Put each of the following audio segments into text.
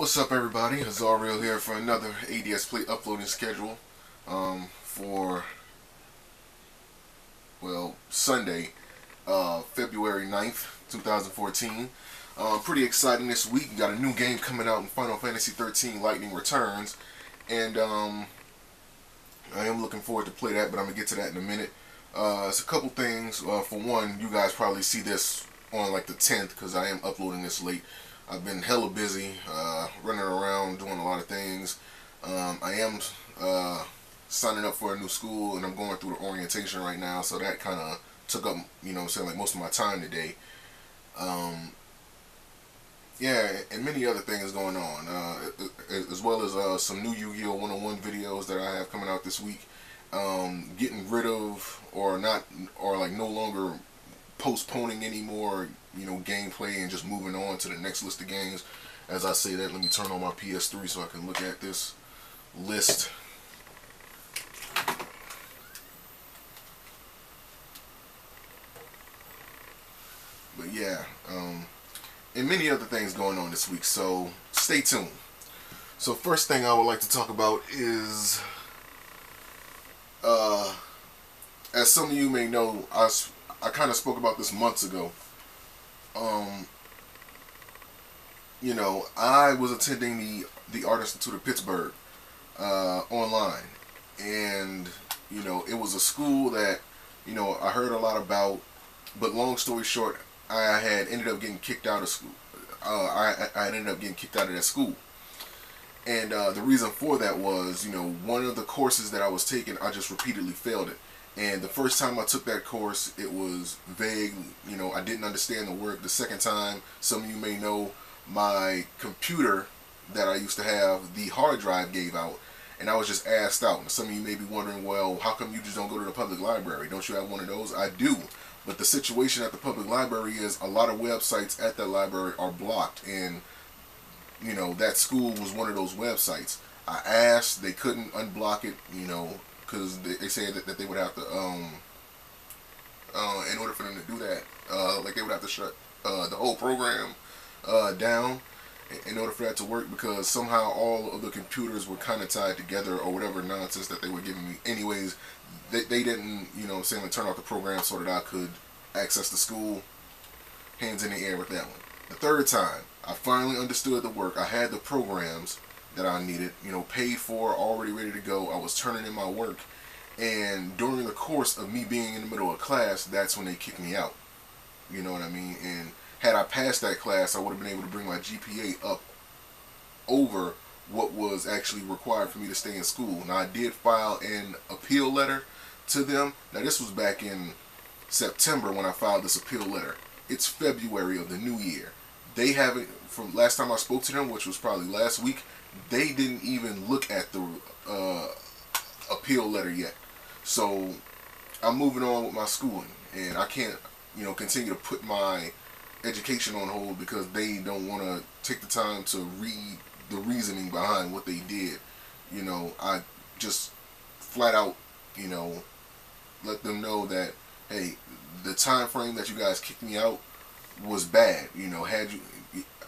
What's up, everybody? Azariel here for another ADSplay uploading schedule for, well, Sunday, February 9th, 2014. Pretty exciting this week. We got a new game coming out in Final Fantasy XIII Lightning Returns, and I am looking forward to play that, but I'm going to get to that in a minute. It's a couple things. For one, you guys probably see this on like the 10th because I am uploading this late. I've been hella busy, running around doing a lot of things. I am signing up for a new school, and I'm going through the orientation right now, so that kind of took up, like most of my time today. Yeah, and many other things going on, as well as some new Yu-Gi-Oh! 101 videos that I have coming out this week. Getting rid of, or no longer postponing any more, gameplay, and just moving on to the next list of games. As I say that, let me turn on my PS3 so I can look at this list. But yeah, and many other things going on this week, so stay tuned. So first thing I would like to talk about is, as some of you may know, I kind of spoke about this months ago. I was attending the Art Institute of Pittsburgh Online, and it was a school that I heard a lot about, but long story short, I had ended up getting kicked out of school. I ended up getting kicked out of that school, and the reason for that was one of the courses that I was taking, I just repeatedly failed it. And the first time I took that course, it was vague. I didn't understand the work. The second time, some of you may know, my computer that I used to have, the hard drive gave out, and I was just asked out. And some of you may be wondering, well, how come you just don't go to the public library? Don't you have one of those? I do. But the situation at the public library is a lot of websites at that library are blocked, and that school was one of those websites. I asked, they couldn't unblock it, because they said that they would have to, in order for them to do that, they would have to shut the whole program down in order for that to work, because somehow all of the computers were kind of tied together or whatever nonsense that they were giving me. Anyways, they didn't, turn off the program so that I could access the school. Hands in the air with that one. The third time, I finally understood the work. I had the programs that I needed, paid for, already ready to go. I was turning in my work, and during the course of me being in the middle of class, that's when they kicked me out. You know what I mean? And had I passed that class, I would have been able to bring my GPA up over what was actually required for me to stay in school. Now, I did file an appeal letter to them. Now, this was back in September when I filed this appeal letter. It's February of the new year. They haven't, from last time I spoke to them, which was probably last week, they didn't even look at the appeal letter yet. So I'm moving on with my schooling, and I can't, continue to put my education on hold because they don't want to take the time to read the reasoning behind what they did. I just flat out, let them know that, hey, the time frame that you guys kicked me out was bad.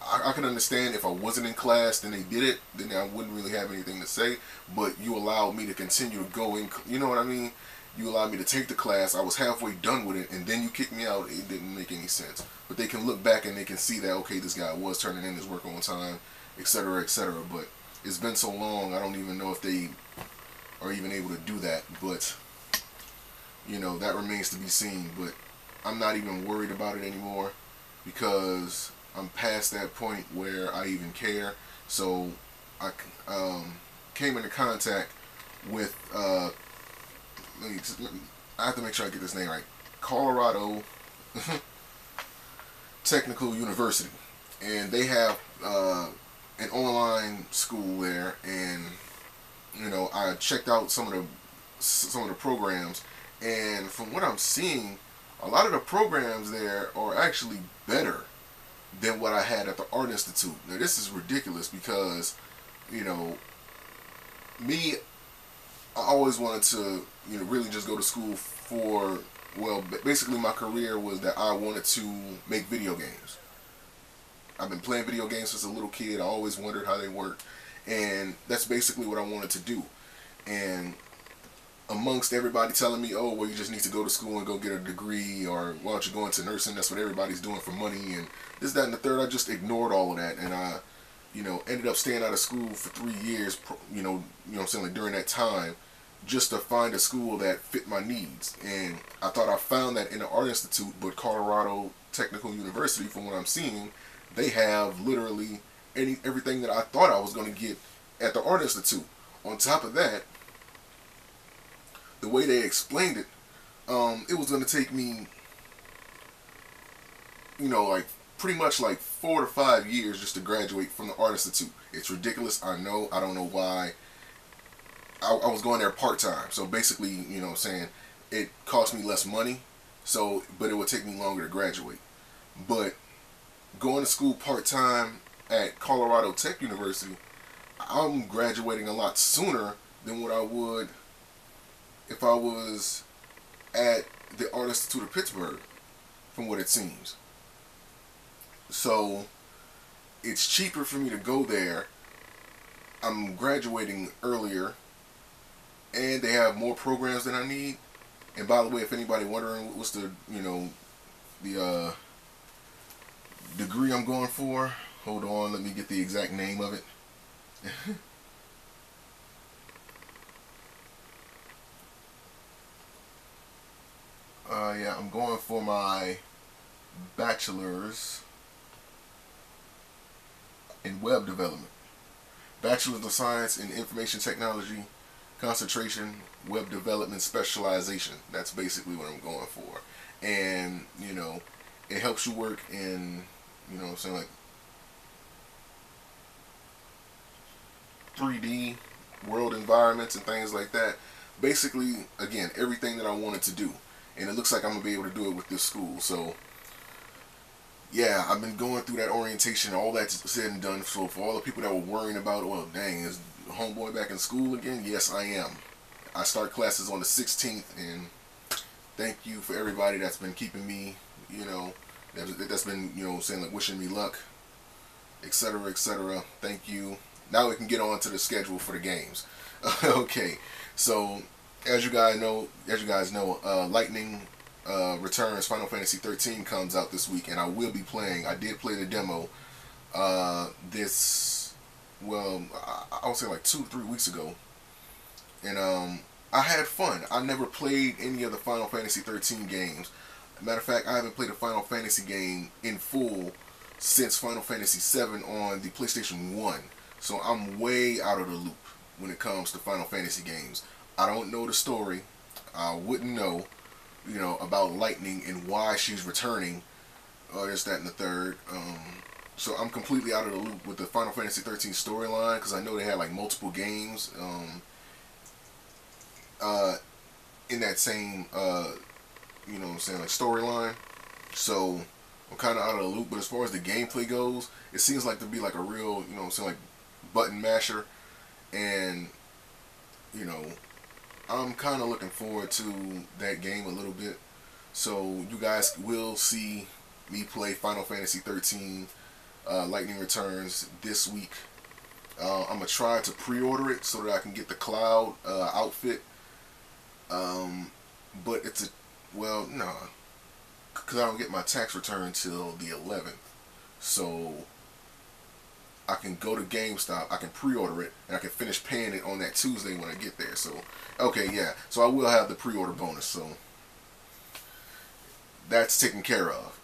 I can understand if I wasn't in class, then they did it, then I wouldn't really have anything to say, but you allowed me to continue to go in, you know what I mean? You allowed me to take the class, I was halfway done with it, and then you kicked me out. It didn't make any sense. But they can look back and they can see that, okay, this guy was turning in his work on time, etc., etc., but it's been so long, I don't even know if they are even able to do that, but, that remains to be seen. But I'm not even worried about it anymore, because I'm past that point where I even care. So I came into contact with, I have to make sure I get this name right, Colorado Technical University, and they have an online school there, and I checked out some of the programs, and from what I'm seeing, a lot of the programs there are actually better than what I had at the Art Institute. Now, this is ridiculous because, me, I always wanted to, really just go to school for, well, basically my career was that I wanted to make video games. I've been playing video games since a little kid. I always wondered how they work, and that's basically what I wanted to do. And amongst everybody telling me, oh, well, you just need to go to school and go get a degree, or why don't you go into nursing? That's what everybody's doing for money, and this, that, and the third. I just ignored all of that, and I, ended up staying out of school for 3 years. What I'm saying, like during that time, just to find a school that fit my needs. And I thought I found that in the Art Institute, but Colorado Technical University, from what I'm seeing, they have literally everything that I thought I was going to get at the Art Institute. On top of that, the way they explained it, it was going to take me, like pretty much like 4 to 5 years just to graduate from the Art Institute. It's ridiculous, I know. I don't know why. I was going there part-time, so basically, what I'm saying, it cost me less money, but it would take me longer to graduate. But going to school part-time at Colorado Tech University, I'm graduating a lot sooner than what I would if I was at the Art Institute of Pittsburgh, from what it seems. So it's cheaper for me to go there. I'm graduating earlier, and they have more programs than I need. And by the way, if anybody wondering what's the the degree I'm going for, hold on, let me get the exact name of it. Yeah, I'm going for my bachelor's in web development. Bachelor's of Science in Information Technology, concentration, web development specialization. That's basically what I'm going for. And, it helps you work in, what I'm saying, like 3D world environments and things like that. Basically, again, everything that I wanted to do. And it looks like I'm going to be able to do it with this school. So, yeah, I've been going through that orientation, all that's said and done. So for all the people that were worrying about, well, dang, is homeboy back in school again? Yes, I am. I start classes on the 16th, and thank you for everybody that's been keeping me, that's been, saying, like, wishing me luck, etc., etc. Thank you. Now we can get on to the schedule for the games. Okay, so as you guys know, Lightning Returns Final Fantasy XIII comes out this week, and I will be playing. I did play the demo I would say like 2-3 weeks ago, and I had fun. I never played any of the Final Fantasy XIII games. Matter of fact, I haven't played a Final Fantasy game in full since Final Fantasy VII on the PlayStation 1. So I'm way out of the loop when it comes to Final Fantasy games. I don't know the story. I wouldn't know, about Lightning and why she's returning. There's that and the third. So I'm completely out of the loop with the Final Fantasy XIII storyline, because I know they had like multiple games in that same like storyline. So I'm kind of out of the loop. But as far as the gameplay goes, it seems like to be like a real, like button masher, and I'm kind of looking forward to that game a little bit. So you guys will see me play Final Fantasy XIII Lightning Returns this week. I'm going to try to pre-order it so that I can get the Cloud outfit. But it's no, because I don't get my tax return till the 11th. So I can go to GameStop, I can pre-order it, and I can finish paying it on that Tuesday when I get there. So, okay, yeah. So I will have the pre-order bonus. So that's taken care of.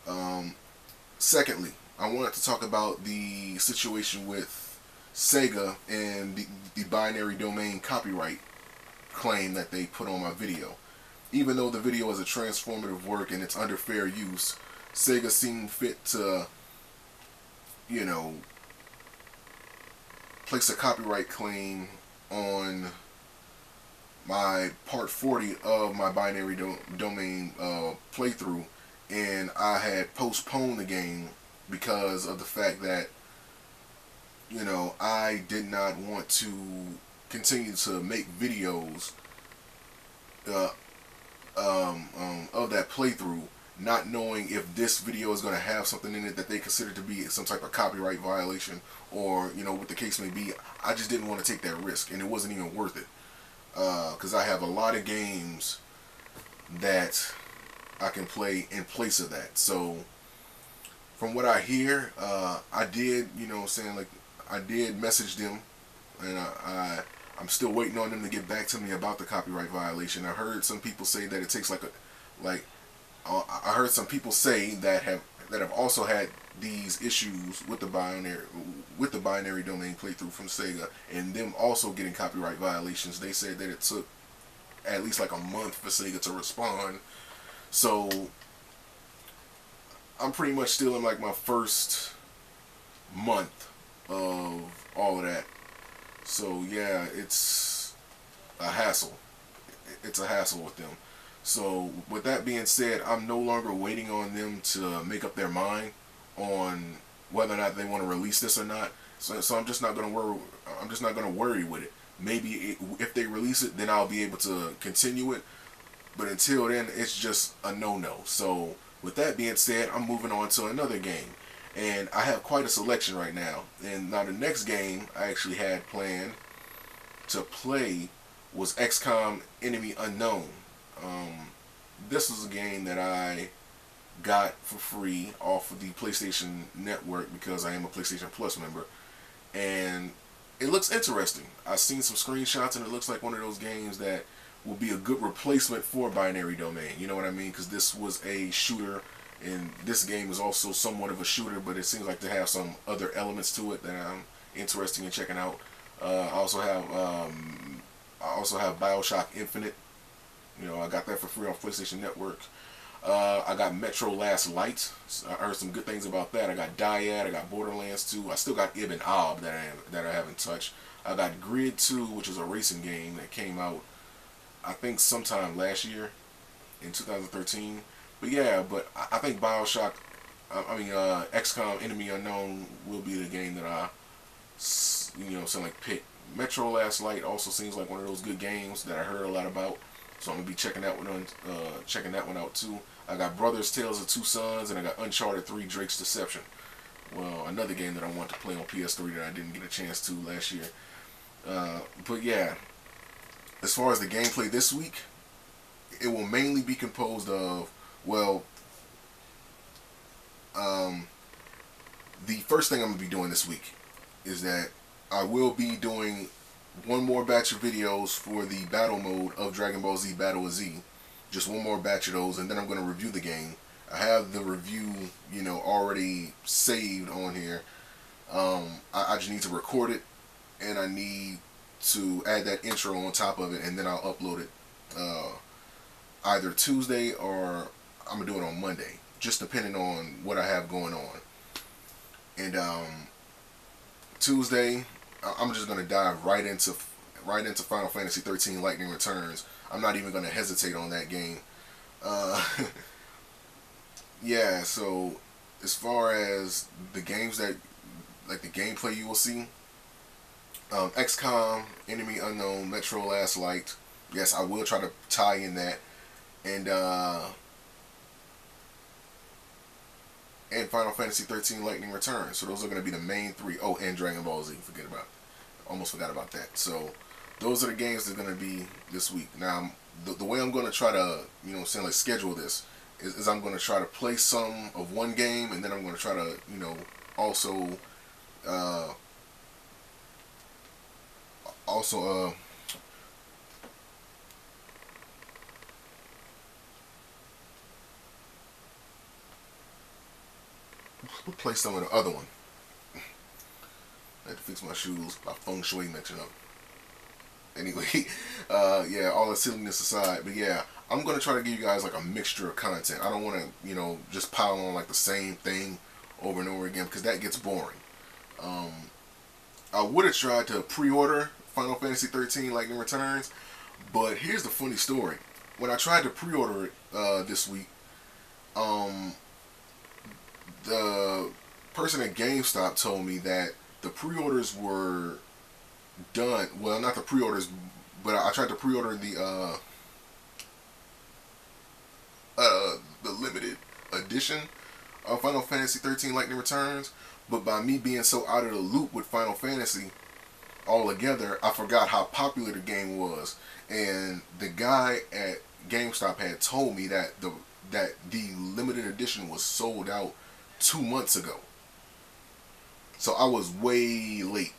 Secondly, I wanted to talk about the situation with Sega and the binary domain copyright claim that they put on my video. Even though the video is a transformative work and it's under fair use, Sega seemed fit to, place a copyright claim on my part 40 of my binary domain playthrough, and I had postponed the game because of the fact that I did not want to continue to make videos of that playthrough not knowing if this video is going to have something in it that they consider to be some type of copyright violation, or what the case may be. I just didn't want to take that risk, and it wasn't even worth it, because I have a lot of games that I can play in place of that. So from what I hear, I did, like, I did message them, and I'm still waiting on them to get back to me about the copyright violation. I heard some people say that it takes I heard some people say that have also had these issues with the binary domain playthrough from Sega, and them also getting copyright violations. They said that it took at least like a month for Sega to respond. So I'm pretty much still in like my first month of all of that. So yeah, it's a hassle. It's a hassle with them. So with that being said, I'm no longer waiting on them to make up their mind on whether or not they want to release this or not. So I'm just not gonna worry. I'm just not gonna worry with it. Maybe if they release it, then I'll be able to continue it. But until then, it's just a no-no. So with that being said, I'm moving on to another game, and I have quite a selection right now. And now the next game I actually had planned to play was XCOM Enemy Unknown. This was a game that I got for free off of the PlayStation Network because I am a PlayStation Plus member, and it looks interesting. I've seen some screenshots, and it looks like one of those games that will be a good replacement for Binary Domain. You know what I mean? Because this was a shooter, and this game is also somewhat of a shooter, but it seems like to have some other elements to it that I'm interested in checking out. I also have BioShock Infinite. I got that for free on PlayStation Network. I got Metro Last Light. I heard some good things about that. I got Dyad. I got Borderlands 2. I still got Ibn Ob that I haven't touched. I got Grid 2, which is a racing game that came out, I think, sometime last year in 2013. But yeah, I think BioShock, XCOM Enemy Unknown will be the game that I, pick. Metro Last Light also seems like one of those good games that I heard a lot about. So I'm gonna be checking that one out too. I got Brothers Tales of Two Sons, and I got Uncharted 3 Drake's Deception. Well, another game that I want to play on PS3 that I didn't get a chance to last year. But yeah, as far as the gameplay this week, it will mainly be composed of, the first thing I'm gonna be doing this week is that I will be doing one more batch of videos for the battle mode of Dragon Ball Z Battle of Z. Just one more batch of those, and then I'm going to review the game. I have the review, already saved on here. I just need to record it, and I need to add that intro on top of it, and then I'll upload it either Tuesday or I'm going to do it on Monday, just depending on what I have going on. And Tuesday, I'm just going to dive right into Final Fantasy XIII Lightning Returns. I'm not even going to hesitate on that game. Yeah, so as far as the games that, like the gameplay you will see, XCOM, Enemy Unknown, Metro Last Light, yes, I will try to tie in that, and Final Fantasy XIII Lightning Returns. So those are going to be the main three. Oh, and Dragon Ball Z. Almost forgot about that. So those are the games that are going to be this week. Now, the way I'm going to try to, schedule this is I'm going to try to play some of one game, and then I'm going to try to, also play some of the other one. I had to fix my shoes. My feng shui mixing up. Anyway, yeah, all the silliness aside, but yeah, I'm going to try to give you guys like a mixture of content. I don't want to, just pile on like the same thing over and over again, because that gets boring. I would have tried to pre-order Final Fantasy XIII Lightning Returns, but here's the funny story. When I tried to pre-order it this week, the person at GameStop told me that the pre-orders were done. Well, not the pre-orders, but I tried to pre-order the limited edition of Final Fantasy XIII Lightning Returns, but by me being so out of the loop with Final Fantasy altogether, I forgot how popular the game was. And the guy at GameStop had told me that the limited edition was sold out 2 months ago. So I was way late.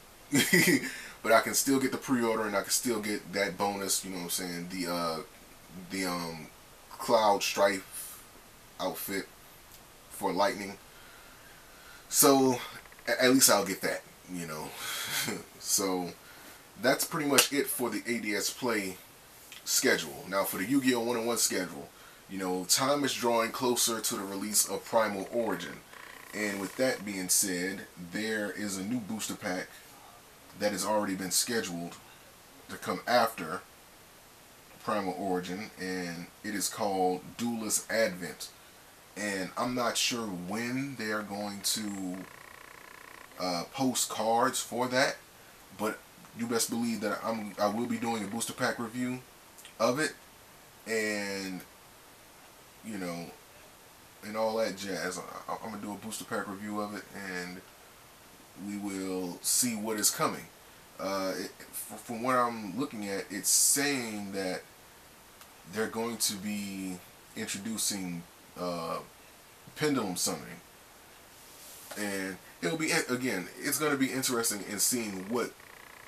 But I can still get the pre-order, and I can still get that bonus, you know what I'm saying, the Cloud Strife outfit for Lightning. So at least I'll get that, you know. So that's pretty much it for the ADSPLAY schedule. Now for the Yu-Gi-Oh! 1-on-1 schedule, you know, time is drawing closer to the release of Primal Origin. And with that being said, there is a new booster pack that has already been scheduled to come after Primal Origin, and it is called Duelist Advent. And I'm not sure when they are going to post cards for that, but you best believe that I will be doing a booster pack review of it, and you know, and all that jazz. I'm gonna do a booster pack review of it, and we will see what is coming. From what I'm looking at, it's saying that they're going to be introducing pendulum summoning, and it'll be, again, it's going to be interesting in seeing what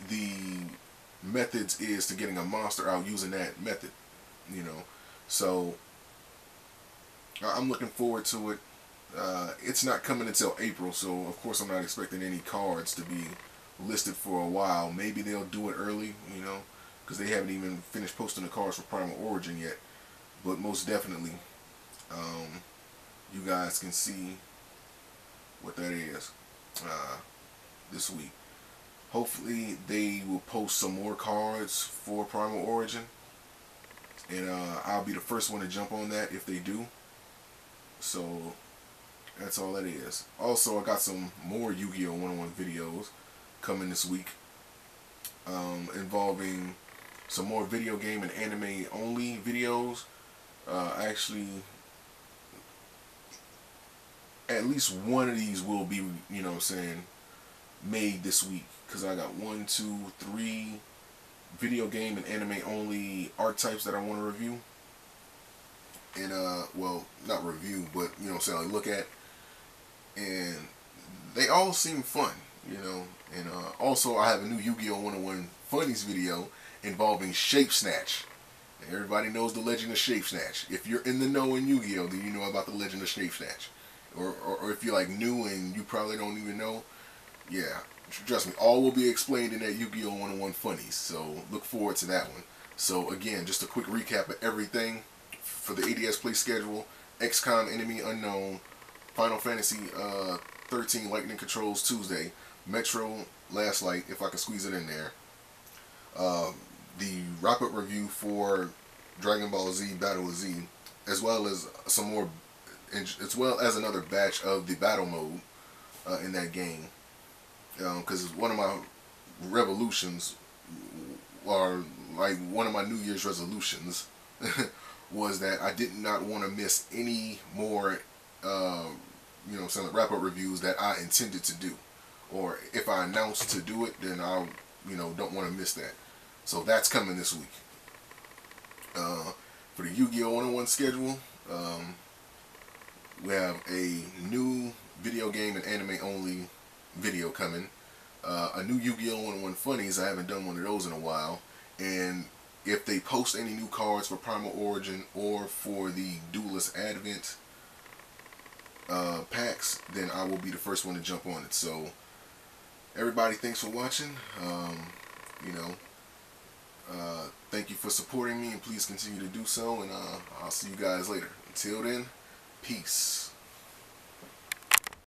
the methods is to getting a monster out using that method, you know. So I'm looking forward to it. It's not coming until April, so of course I'm not expecting any cards to be listed for a while. Maybe they'll do it early, you know, because they haven't even finished posting the cards for Primal Origin yet. But most definitely, you guys can see what that is this week. Hopefully they will post some more cards for Primal Origin, and I'll be the first one to jump on that if they do. So that's all that is. Also, I got some more Yu-Gi-Oh! 1-on-1 videos coming this week, involving some more video game and anime only videos. Actually, at least one of these will be, you know what I'm saying, made this week, because I got 1, 2, 3 video game and anime only archetypes that I want to review. And well, not review, but you know what I'm saying, like look at, and they all seem fun, you know. And also I have a new Yu-Gi-Oh! 1-on-1 Funnies video involving Shapesnatch. And everybody knows the legend of Shapesnatch. If you're in the know in Yu-Gi-Oh!, then you know about the legend of Shapesnatch. Or if you're like new and you probably don't even know, yeah, trust me, all will be explained in that Yu-Gi-Oh! 1-on-1 Funnies. So look forward to that one. So again, just a quick recap of everything for the ADSPLAY schedule: XCOM Enemy Unknown, Final Fantasy 13 Lightning Controls Tuesday, Metro Last Light, if I can squeeze it in there, the wrap-up review for Dragon Ball Z Battle of Z, as well as some more, as well as another batch of the battle mode in that game, because one of my revolutions, or like one of my New Year's resolutions, was that I did not want to miss any more, you know, some wrap-up reviews that I intended to do, or if I announced to do it, then I, you know, don't want to miss that. So that's coming this week. For the Yu-Gi-Oh! 1-on-1 schedule, we have a new video game and anime only video coming. A new Yu-Gi-Oh! 1-on-1 Funnies. I haven't done one of those in a while. And if they post any new cards for Primal Origin or for the Duelist Advent packs, then I will be the first one to jump on it. So everybody, thanks for watching. You know, thank you for supporting me, and please continue to do so, and I'll see you guys later. Until then, peace.